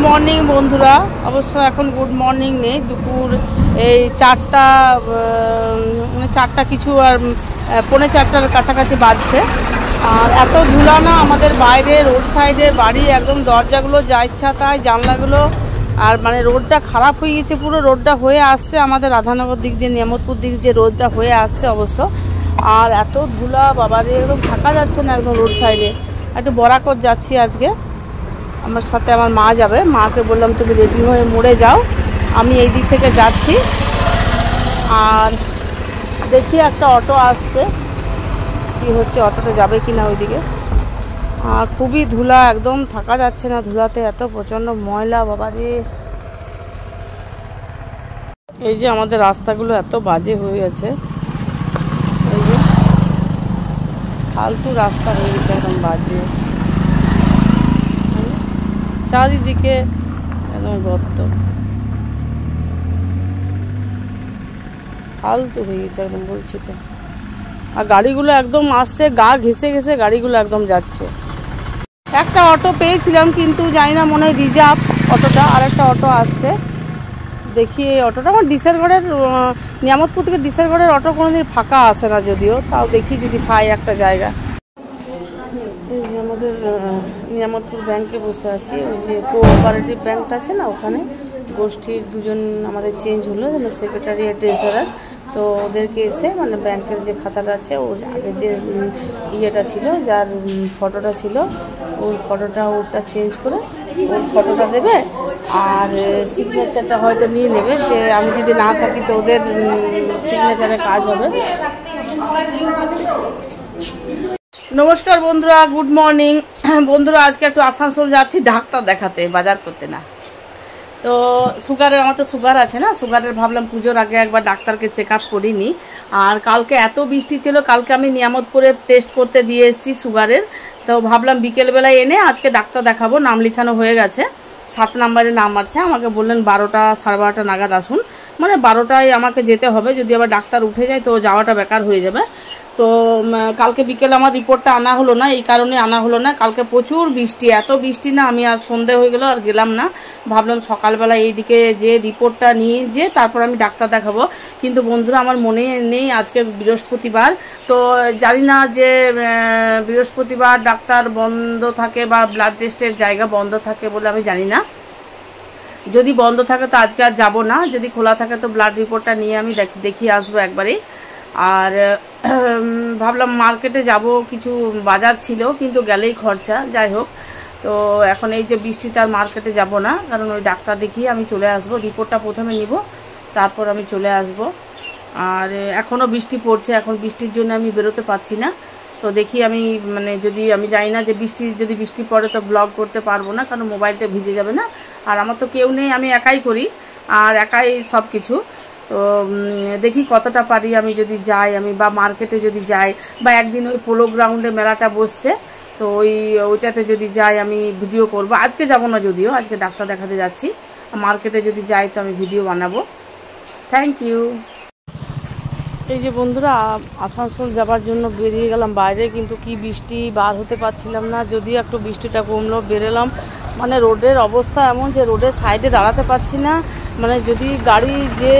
Morning বন্ধুরা। অবশ্য এখন গুড মর্নিং নেই, দুপুর এই 4টা কিছু আর 4:45-র কাছাকাছি বাজছে। আর এত ধুলা না আমাদের বাইরে, রোড সাইডের বাড়ি, একদম দরজাগুলো যা ইচ্ছা তাই, জানলাগুলো। আর মানে রোডটা খারাপ হয়ে গেছে পুরো, রোডটা হয়ে আসছে আমাদের রাধানগর দিক দিয়ে, নিয়ামতপুর দিক দিয়ে রোডটা হয়ে আসছে অবশ্য। আর এত ধুলা বাবারে, একদম থাকা যাচ্ছে না একদম রোড সাইডে। একটু বরাকর যাচ্ছি আজকে, আমার সাথে আমার মা যাবে। মাকে বললাম তুমি রেডি হয়ে মোড়ে যাও, আমি এই দিক থেকে যাচ্ছি। আর দেখি একটা অটো আসছে, কি হচ্ছে, অটোটা যাবে কি না ওইদিকে। আর খুবই ধুলা, একদম থাকা যাচ্ছে না ধুলাতে, এত প্রচণ্ড ময়লা বাবারে। এই যে আমাদের রাস্তাগুলো এত বাজে হয়ে গেছে, এই যে ফালতু রাস্তা হয়ে গেছে, একদম বাজে, চারিদিকে একদম গর্ত, ফালতু হয়ে গেছে একদম, বলছি তো। আর গাড়িগুলো একদম আসছে, গা ঘেঁষে ঘেঁষে গাড়িগুলো একদম যাচ্ছে। একটা অটো পেয়েছিলাম কিন্তু জানি না, মনে হয় রিজার্ভ অটোটা। আর একটা অটো আসছে, দেখি এই অটোটা আমার ডিসেরগড়ের, নিয়ামতপুর থেকে ডিসেরগড়ের অটো কোনোদিন ফাঁকা আসে না যদিও, তাও দেখি যদি পাই একটা জায়গা। এই যে আমাদের নিয়ামতপুর ব্যাংকে বসে আছি, ওই যে কোঅপারেটিভ ব্যাংকটা আছে না, ওখানে গোষ্ঠীর দুজন আমাদের চেঞ্জ হলো, মানে সেক্রেটারি আর ট্রেজারার। তো ওদেরকে এসে মানে ব্যাংকের যে খাতাটা আছে, ওর আগে যে ইয়েটা ছিল, যার ফটোটা ছিল, ওই ফটোটা ওটা চেঞ্জ করে ওর ফটোটা দেবে। আর সিগনেচারটা হয়তো নিয়ে নেবে, যে আমি যদি না থাকি তো ওদের সিগনেচারে কাজ হবে। নমস্কার বন্ধুরা, গুড মর্নিং বন্ধুরা। আজকে একটু আসানসোল যাচ্ছি ডাক্তার দেখাতে, বাজার করতে না। তো সুগারের, আমার তো সুগার আছে না, সুগারের ভাবলাম পুজোর আগে একবার ডাক্তারকে চেক আপ করিনি। আর কালকে এত বৃষ্টি ছিল, কালকে আমি নিয়ামতপুরে টেস্ট করতে দিয়ে এসেছি সুগারের। তো ভাবলাম বিকেলবেলায় এনে আজকে ডাক্তার দেখাবো। নাম লেখানো হয়ে গেছে, 7 নম্বরে নাম আছে। আমাকে বললেন 12টা সাড়ে 12টা নাগাদ আসুন, মানে 12টায় আমাকে যেতে হবে। যদি আবার ডাক্তার উঠে যায় তো যাওয়াটা বেকার হয়ে যাবে। তো কালকে বিকেলে আমার রিপোর্টটা আনা হলো না, এই কারণে আনা হলো না। কালকে প্রচুর বৃষ্টি, এত বৃষ্টি না, আমি আর সন্ধে হয়ে গেল আর গেলাম না। ভাবলাম সকালবেলা এইদিকে যে রিপোর্টটা নিয়ে যে তারপর আমি ডাক্তার দেখাবো। কিন্তু বন্ধুরা আমার মনে নেই, আজকে বৃহস্পতিবার। তো জানি না যে বৃহস্পতিবার ডাক্তার বন্ধ থাকে বা ব্লাড টেস্টের জায়গা বন্ধ থাকে বলে, আমি জানি না। যদি বন্ধ থাকে তো আজকে আর যাবো না, যদি খোলা থাকে তো ব্লাড রিপোর্টটা নিয়ে আমি দেখিয়ে আসবো একবারেই। আর ভাবলাম মার্কেটে যাব, কিছু বাজার ছিল কিন্তু গেলেই খরচা, যাই হোক। তো এখন এই যে বৃষ্টিতে আর মার্কেটে যাব না, কারণ ওই ডাক্তার দেখিয়ে আমি চলে আসব। রিপোর্টটা প্রথমে নিব, তারপর আমি চলে আসব। আর এখনও বৃষ্টি পড়ছে, এখন বৃষ্টির জন্য আমি বেরোতে পারছি না। তো দেখি আমি, মানে যদি আমি জানি না যে যদি বৃষ্টি পড়ে তো ব্লগ করতে পারবো না, কারণ মোবাইলটা ভিজে যাবে না। আর আমার তো কেউ নেই, আমি একাই করি আর একাই সব কিছু। তো দেখি কতটা পারি আমি, যদি যাই আমি, বা মার্কেটে যদি যাই, বা একদিন ওই পোলো গ্রাউন্ডে মেলাটা বসছে, তো ওইটাতে যদি যাই আমি ভিডিও করব। আজকে যাব না যদিও, আজকে ডাক্তার দেখাতে যাচ্ছি। মার্কেটে যদি যাই তো আমি ভিডিও বানাবো। Thank you. এই যে বন্ধুরা, আসানসোল যাবার জন্য বেরিয়ে গেলাম বাইরে, কিন্তু কি বৃষ্টি, বার হতে পারছিলাম না। যদিও একটু বৃষ্টিটা কমলো, বেরোলাম। মানে রোডের অবস্থা এমন যে রোডের সাইডে দাঁড়াতে পারছি না। মানে যদি গাড়ি, যে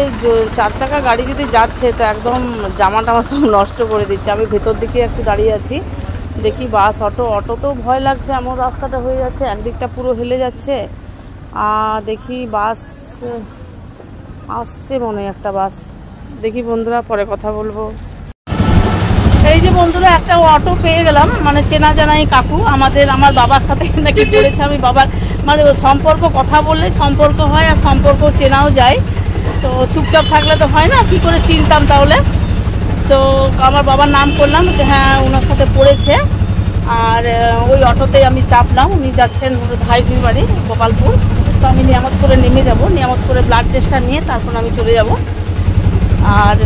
4 চাকা গাড়ি যদি যাচ্ছে তো একদম জামা টামা সব নষ্ট করে দিচ্ছে। আমি ভেতর দিকে একটু দাঁড়িয়ে আছি, দেখি বাস, অটো তো ভয় লাগছে, এমন রাস্তাটা হয়ে যাচ্ছে, একদিকটা পুরো হেলে যাচ্ছে। আর দেখি বাস আসছে, মনে হয় একটা বাস। দেখি বন্ধুরা, পরে কথা বলবো। এই যে বন্ধুরা, একটা অটো পেয়ে গেলাম, মানে চেনা জানাই কাকু, আমার বাবার সাথে নাকি পড়েছে। আমি বাবার মানে সম্পর্ক, কথা বললে সম্পর্ক হয় আর সম্পর্ক চেনাও যায়। তো চুপচাপ থাকলে তো হয় না, কি করে চিনতাম তাহলে। তো আমার বাবার নাম করলাম যে হ্যাঁ ওনার সাথে পড়েছে। আর ওই অটোতেই আমি চাপলাম, উনি যাচ্ছেন ভাইজির বাড়ি গোপালপুর। তো আমি নিয়ামতপুরে নেমে যাব, নিয়ামতপুরে ব্লাড টেস্টটা নিয়ে তারপর আমি চলে যাব। আর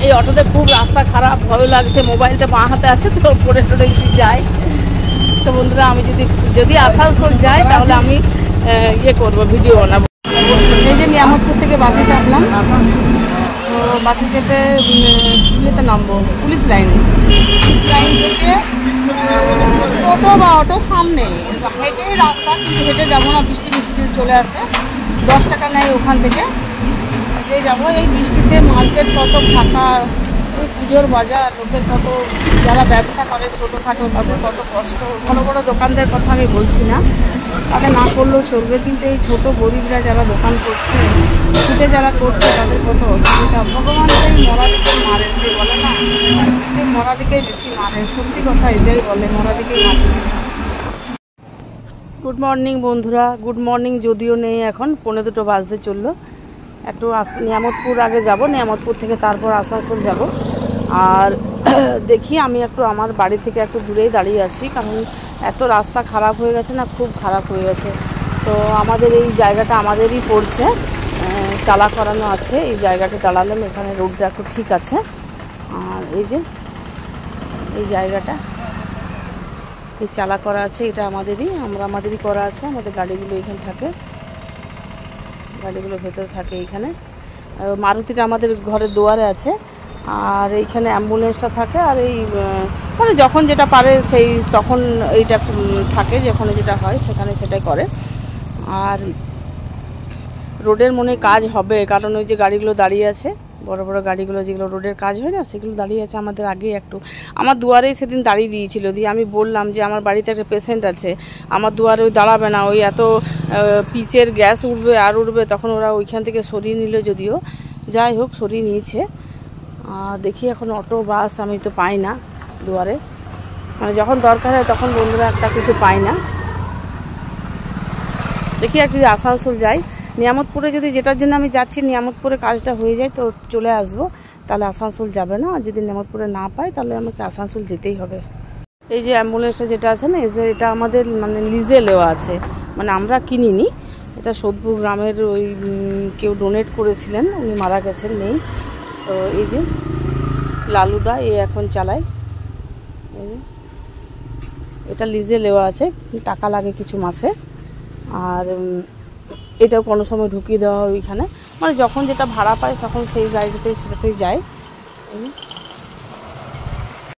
এই অটোতে খুব রাস্তা খারাপ, ভয় লাগছে, মোবাইলটা বাঁ হাতে আছে, তো পড়ে টোড়ে যদি যাই। তো বন্ধুরা, আমি যদি আসানসোল যাই তাহলে আমি ইয়ে করবো, ভিডিও বানাবো। এই যে নিয়ামতপুর থেকে বাসে চাপলাম, তো বাসে চেপে ইয়েতে নামবো পুলিশ লাইন থেকে টোটো বা অটো সামনে, হেঁটেই রাস্তা, কিন্তু হেঁটে যাবো না, বৃষ্টি বৃষ্টিতে চলে আসে। 10 টাকা নেয় ওখান থেকে, হেঁটেই যাবো। এই বৃষ্টিতে মার্কেট কত ফাঁকা, এই পুজোর বাজার, লোকের কত, যারা ব্যবসা করে ছোটোখাটো তাদের কত কষ্ট। বড়ো বড়ো দোকানদের কথা আমি বলছি না, তাদের না করলেও চলবে, কিন্তু এই ছোটো গরিবরা যারা দোকান করছে, ছুটে যারা করছে, তাদের কত অসুবিধা। ভগবান সেই মরা দিকেই মারে, সে বলে না, সে মরা দিকেই বেশি মারে। সত্যি কথা এটাই বলে, মরা দিকেই মারছে। গুড মর্নিং বন্ধুরা, গুড মর্নিং যদিও নেই, এখন 1:45 বাজতে চললো। একটু নিয়ামতপুর আগে যাব, নিয়ামতপুর থেকে তারপর আসানসোল যাব। আর দেখি, আমি একটু আমার বাড়ি থেকে একটু দূরেই দাঁড়িয়ে আছি, কারণ এত রাস্তা খারাপ হয়ে গেছে না, খুব খারাপ হয়ে গেছে। তো আমাদের এই জায়গাটা আমাদেরই পড়ছে, চালা করানো আছে। এই জায়গাটা দাঁড়ালাম, এখানে রোডটা একটু ঠিক আছে। আর এই যে এই জায়গাটা, এই চালা করা আছে, এটা আমাদেরই, আমাদেরই করা আছে। আমাদের গাড়িগুলো এখানে থাকে, গাড়িগুলো ভেতরে থাকে এইখানে। মারুতিটা আমাদের ঘরের দুয়ারে আছে, আর এইখানে অ্যাম্বুলেন্সটা থাকে। আর এই মানে যখন যেটা পারে সেই তখন এইটা থাকে, যেখানে যেটা হয় সেখানে সেটাই করে। আর রোডের মনে কাজ হবে, কারণ ওই যে গাড়িগুলো দাঁড়িয়ে আছে, বড় বড় গাড়িগুলো যেগুলো রোডের কাজ হয় না, সেগুলো দাঁড়িয়ে আছে আমাদের আগেই। একটু আমার দুয়ারেই সেদিন দাঁড়িয়ে দিয়েছিল, দিয়ে আমি বললাম যে আমার বাড়িতে একটা পেশেন্ট আছে, আমার দুয়ারে ওই দাঁড়াবে না, ওই এত পিচের গ্যাস উঠবে আর উঠবে। তখন ওরা ওইখান থেকে সরিয়ে নিল, যদিও যাই হোক সরিয়ে নিয়েছে। দেখি এখন অটো বাস আমি তো পাই না দুয়ারে, মানে যখন দরকার হয় তখন বন্ধুরা একটা কিছু পাই না। দেখি আর যদি আসানসোল যাই, নিয়ামতপুরে যদি, যেটার জন্য আমি যাচ্ছি, নিয়ামতপুরে কাজটা হয়ে যায় তো চলে আসবো, তাহলে আসানসোল যাবে না। আর যদি নিয়ামতপুরে না পাই তাহলে আমাকে আসানসোল যেতেই হবে। এই যে অ্যাম্বুলেন্সটা যেটা আছে না, এটা আমাদের মানে লিজে নেওয়া আছে, মানে আমরা কিনিনি। এটা সোদপুর গ্রামের ওই কেউ ডোনেট করেছিলেন, উনি মারা গেছেন, নেই। তো এই যে লালুদা এ এখন চালায়, এটা লিজে নেওয়া আছে, টাকা লাগে কিছু মাসে। আর এটাও কোনো সময় ঢুকিয়ে দেওয়া হয় ওইখানে, মানে যখন যেটা ভাড়া পায় তখন সেই গাড়িটাতেই সেটাতেই যায়।